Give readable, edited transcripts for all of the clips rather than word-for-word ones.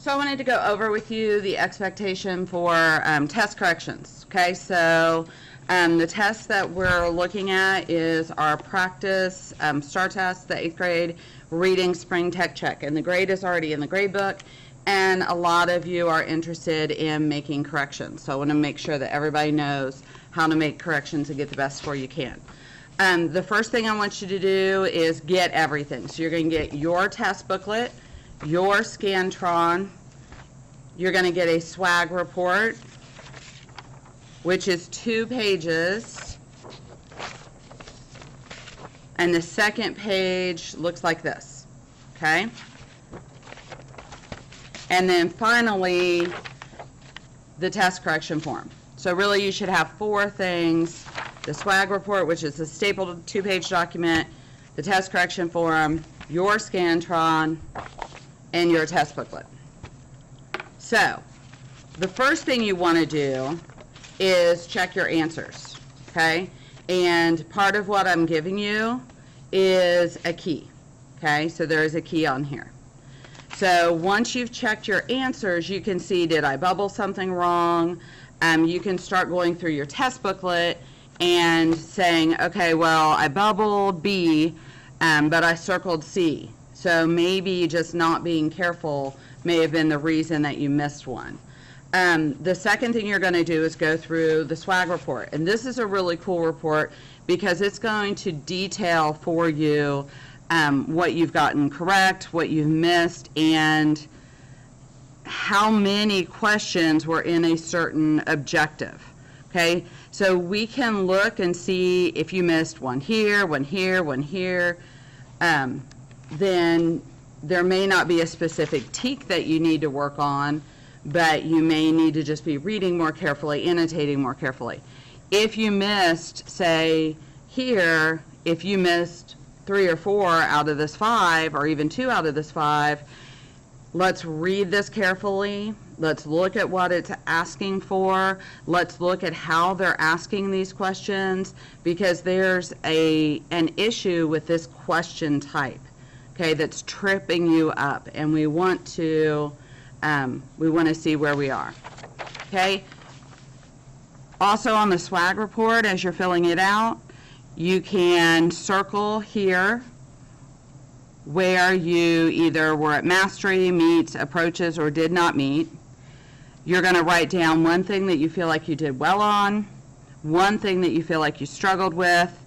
So I wanted to go over with you the expectation for test corrections. Okay, so the test that we're looking at is our practice STAR test, the 8th grade reading spring tech check. And the grade is already in the grade book, and a lot of you are interested in making corrections. So I want to make sure that everybody knows how to make corrections and get the best score you can. The first thing I want you to do is get everything. So you're going to get your test booklet, your Scantron, you're going to get a swag report, which is 2 pages, and the second page looks like this, okay? And then finally, the test correction form. So really you should have 4 things: the swag report, which is a stapled 2-page document, the test correction form, your Scantron, and your test booklet. So the first thing you want to do is check your answers, okay? And part of what I'm giving you is a key, okay? So there is a key on here. So once you've checked your answers, you can see, did I bubble something wrong? You can start going through your test booklet and saying, okay, well, I bubbled B, but I circled C. So maybe just not being careful may have been the reason that you missed one. The second thing you're going to do is go through the swag report. And this is a really cool report because it's going to detail for you what you've gotten correct, what you've missed, and how many questions were in a certain objective. Okay, so we can look and see if you missed one here, one here, one here. Then there may not be a specific TEK that you need to work on, but you may need to just be reading more carefully, annotating more carefully. If you missed, say here, if you missed 3 or 4 out of this 5, or even 2 out of this 5, let's read this carefully. Let's look at what it's asking for. Let's look at how they're asking these questions, because there's an issue with this question type, okay, that's tripping you up, and we want to see where we are, okay? Also on the swag report, as you're filling it out, you can circle here where you either were at mastery, meets, approaches, or did not meet. You're going to write down one thing that you feel like you did well on, one thing that you feel like you struggled with,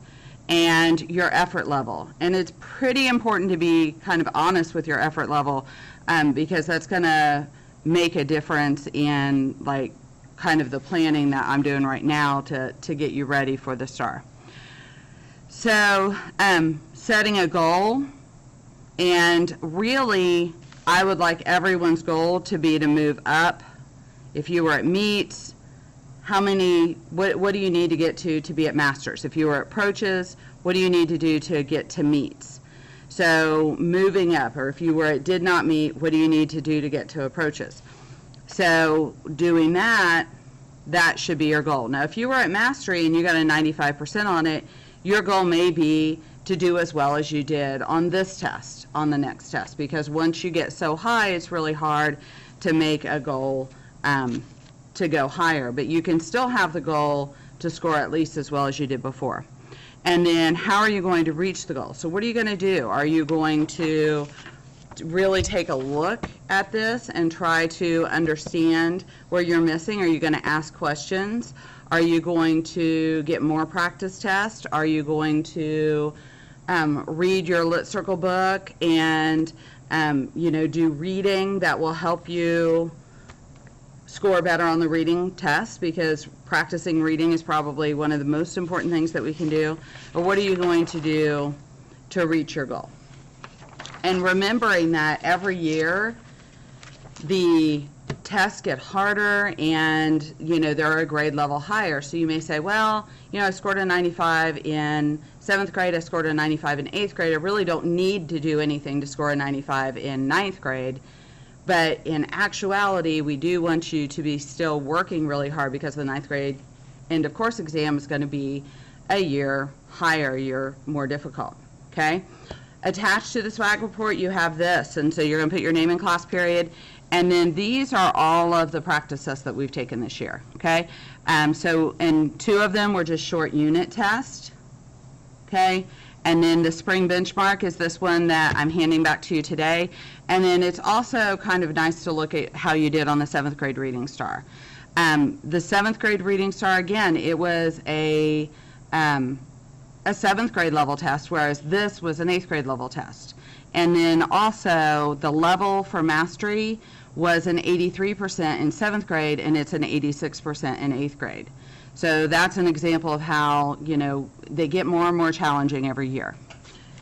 and your effort level. And it's pretty important to be kind of honest with your effort level, because that's going to make a difference in like kind of the planning that I'm doing right now to get you ready for the STAR. So setting a goal, and really I would like everyone's goal to be to move up. If you were at meets, what do you need to get to be at masters? If you were at approaches, what do you need to do to get to meets? So moving up, or if you were at did not meet, what do you need to do to get to approaches? So doing that should be your goal. Now if you were at mastery and you got a 95% on it, your goal may be to do as well as you did on this test, on the next test, because once you get so high, it's really hard to make a goal to go higher, but you can still have the goal to score at least as well as you did before. And then how are you going to reach the goal? So what are you going to do? Are you going to really take a look at this and try to understand where you're missing? Are you going to ask questions? Are you going to get more practice tests? Are you going to read your Lit Circle book and do reading that will help you score better on the reading test, because practicing reading is probably one of the most important things that we can do? Or what are you going to do to reach your goal? And remembering that every year the tests get harder and they're a grade level higher. So you may say, well, I scored a 95 in 7th grade, I scored a 95 in 8th grade, I really don't need to do anything to score a 95 in 9th grade. But in actuality, we do want you to be still working really hard, because the 9th grade end of course exam is going to be a year higher, year more difficult, okay? Attached to the swag report, you have this, and so you're going to put your name and class period, And then these are all of the practice tests that we've taken this year, okay? And 2 of them were just short unit tests, okay? And then the spring benchmark is this one that I'm handing back to you today. And then it's also kind of nice to look at how you did on the 7th grade Reading Star. The 7th grade Reading Star, again, it was a 7th grade level test, whereas this was an 8th grade level test. And then also the level for mastery was an 83% in 7th grade, and it's an 86% in 8th grade. So that's an example of how, you know, they get more and more challenging every year.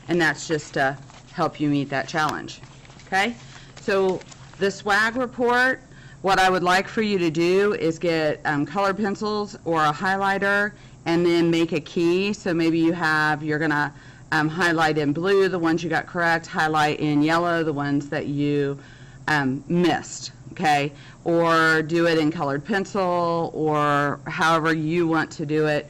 And that's just to help you meet that challenge. Okay? So the SWAG report, what I would like for you to do is get colored pencils or a highlighter and then make a key. So maybe you're going to highlight in blue the ones you got correct, highlight in yellow the ones that you missed, okay? Or do it in colored pencil or however you want to do it.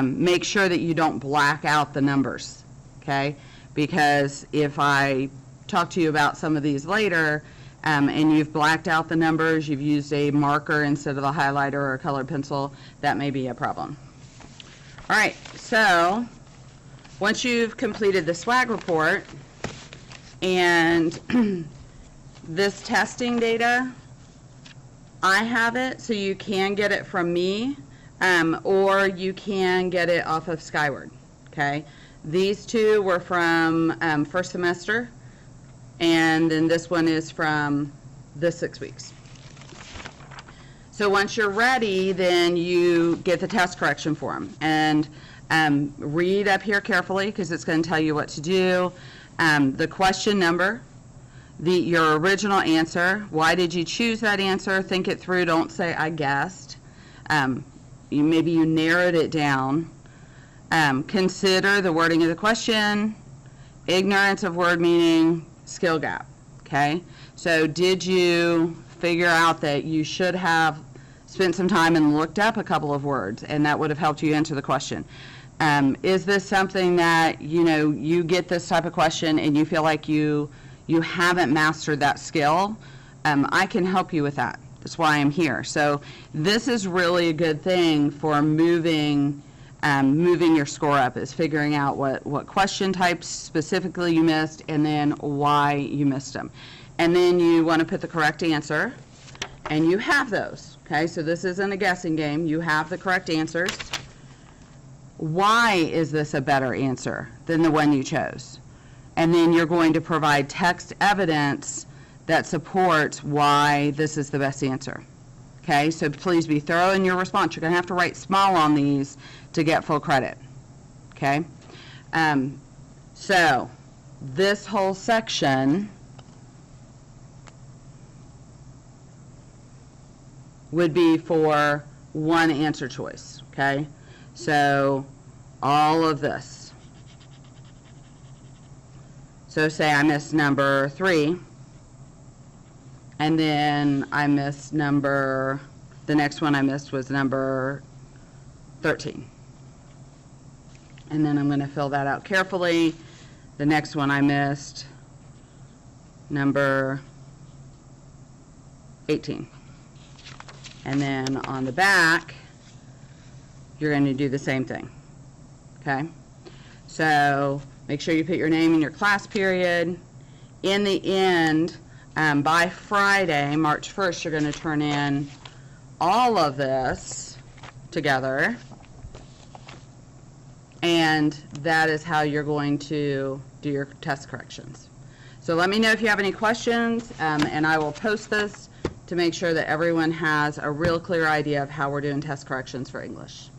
Make sure that you don't black out the numbers, okay? Because if I talk to you about some of these later and you've blacked out the numbers, you've used a marker instead of a highlighter or a colored pencil, that may be a problem. All right, so once you've completed the SWAG report and this testing data, I have it, so you can get it from me, or you can get it off of Skyward, okay? These 2 were from first semester, and then this one is from the 6 weeks. So once you're ready, then you get the test correction form. And read up here carefully because it's going to tell you what to do. The question number, your original answer, why did you choose that answer? Think it through. Don't say, I guessed. Maybe you narrowed it down. Consider the wording of the question, ignorance of word meaning, skill gap. Okay? So did you figure out that you should have spent some time and looked up a couple of words, and that would have helped you answer the question? Is this something that, you know, you get this type of question and you feel like you haven't mastered that skill? I can help you with that. That's why I'm here. So this is really a good thing for moving your score up, is figuring out what question types specifically you missed and then why you missed them. And then you want to put the correct answer, and you have those. Okay, so this isn't a guessing game. You have the correct answers. Why is this a better answer than the one you chose? And then you're going to provide text evidence that supports why this is the best answer. Okay, so please be thorough in your response. You're going to have to write small on these to get full credit. Okay, so this whole section would be for one answer choice, okay? So all of this. So say I missed number 3, and then I missed the next one I missed was number 13. And then I'm going to fill that out carefully. The next one I missed, number 18. And then on the back, you're going to do the same thing, okay? So make sure you put your name in your class period. In the end, by Friday, March 1st, you're going to turn in all of this together, and that is how you're going to do your test corrections. So let me know if you have any questions, and I will post this to make sure that everyone has a real clear idea of how we're doing test corrections for English.